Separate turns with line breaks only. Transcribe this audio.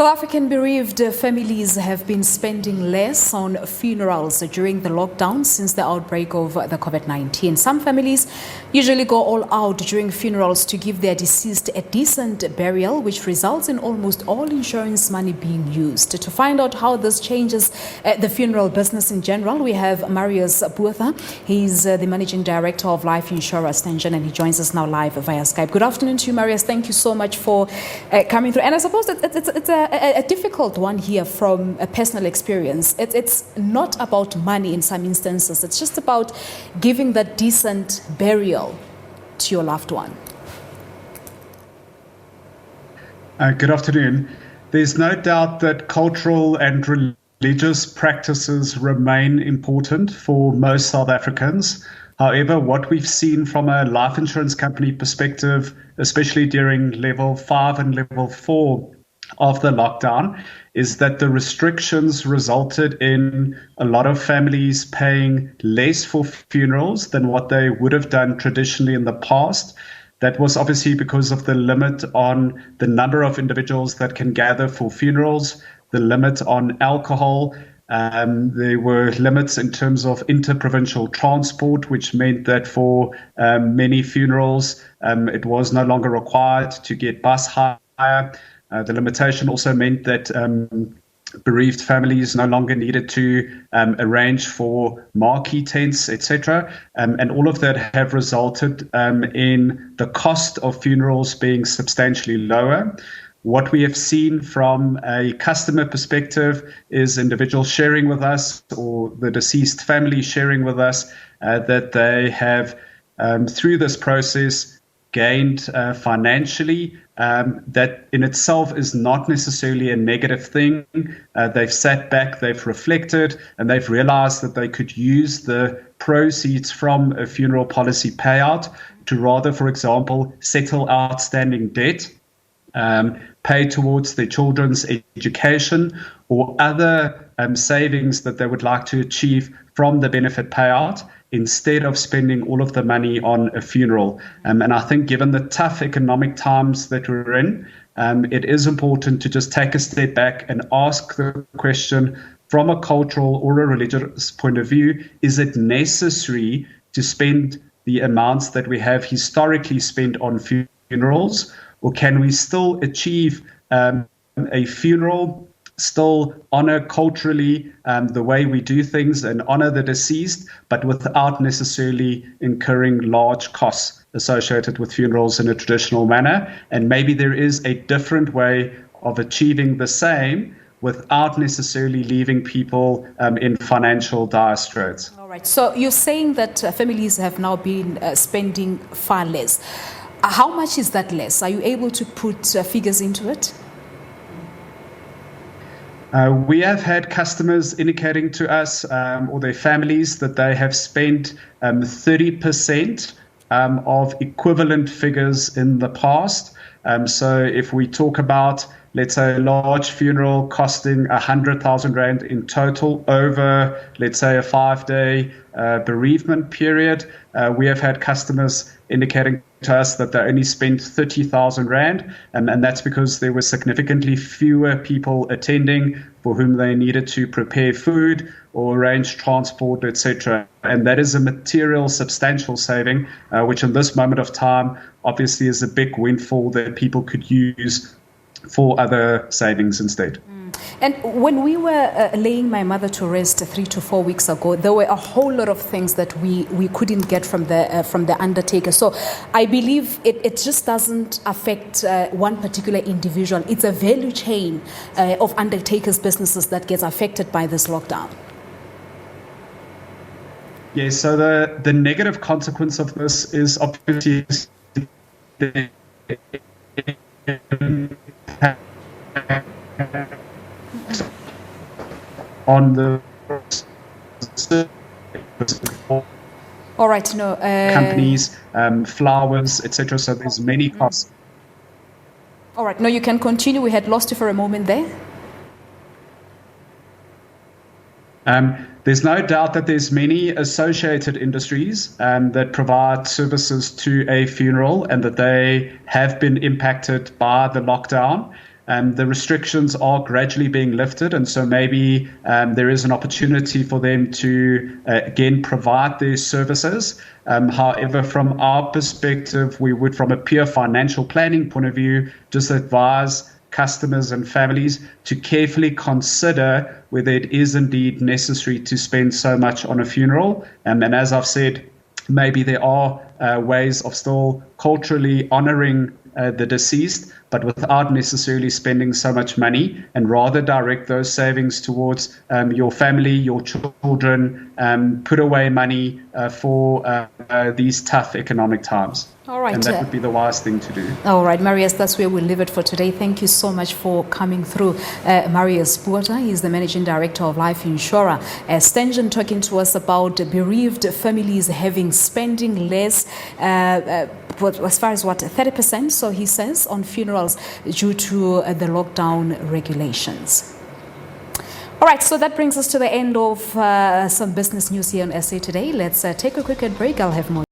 South African bereaved families have been spending less on funerals during the lockdown since the outbreak of the COVID-19. Some families usually go all out during funerals to give their deceased a decent burial, which results in almost all insurance money being used. To find out how this changes the funeral business in general, we have Marius Botha. He's the managing director of life insurer Stangen, and he joins us now live via Skype. Good afternoon to you, Marius. Thank you so much for coming through. And I suppose it's a difficult one here from a personal experience. It's not about money in some instances. It's just about giving that decent burial to your loved one.
Good afternoon. There's no doubt that cultural and religious practices remain important for most South Africans. However, what we've seen from a life insurance company perspective, especially during level 5 and level 4 of the lockdown, is that the restrictions resulted in a lot of families paying less for funerals than what they would have done traditionally in the past. That was obviously because of the limit on the number of individuals that can gather for funerals, the limit on alcohol. There were limits in terms of interprovincial transport, which meant that for many funerals, it was no longer required to get bus hire. The limitation also meant that bereaved families no longer needed to arrange for marquee tents, etc. And all of that have resulted in the cost of funerals being substantially lower. What we have seen from a customer perspective is individuals sharing with us, or the deceased family sharing with us, that they have, through this process, gained financially. That in itself is not necessarily a negative thing. They've sat back, they've reflected, and they've realized that they could use the proceeds from a funeral policy payout to rather, for example, settle outstanding debt, pay towards their children's education, or other savings that they would like to achieve from the benefit payout, instead of spending all of the money on a funeral. And I think given the tough economic times that we're in, it is important to just take a step back and ask the question from a cultural or a religious point of view, is it necessary to spend the amounts that we have historically spent on funerals, or can we still achieve a funeral, still honor culturally the way we do things and honor the deceased, but without necessarily incurring large costs associated with funerals in a traditional manner? And maybe there is a different way of achieving the same without necessarily leaving people in financial dire straits.
All right. So you're saying that families have now been spending far less. How much is that less? Are you able to put figures into it?
We have had customers indicating to us or their families that they have spent 30% of equivalent figures in the past. So if we talk about, let's say, a large funeral costing 100,000 Rand in total over, let's say, a 5-day bereavement period, we have had customers indicating to us that they only spent 30,000 Rand, and that's because there were significantly fewer people attending for whom they needed to prepare food or arrange transport, etc. And that is a material, substantial saving, which in this moment of time obviously is a big windfall that people could use for other savings instead.
And when we were laying my mother to rest 3 to 4 weeks ago, there were a whole lot of things that we couldn't get from the undertaker. So I believe it just doesn't affect one particular individual. It's a value chain of undertakers' businesses that gets affected by this lockdown.
Yes, so the negative consequence of this is obviously on the
all right, no
companies, flowers, etc. So there's many costs.
All right, no, you can continue. We had lost you for a moment there.
There's no doubt that there's many associated industries that provide services to a funeral, and that they have been impacted by the lockdown. the restrictions are gradually being lifted, and so maybe there is an opportunity for them to again provide their services. However, from our perspective, we would, from a pure financial planning point of view, just advise customers and families to carefully consider whether it is indeed necessary to spend so much on a funeral. And as I've said, maybe there are ways of still culturally honoring the deceased, but without necessarily spending so much money, and rather direct those savings towards your family, your children, put away money for these tough economic times.
All right.
And that would be the wise thing to do.
All right, Marius, that's where we'll leave it for today. Thank you so much for coming through. Marius Botha, he's the Managing Director of Life Insurer. Stangen talking to us about bereaved families having spending less, as far as 30%, so he says, on funerals due to the lockdown regulations. All right, so that brings us to the end of some business news here on SA Today. Let's take a quick break. I'll have more.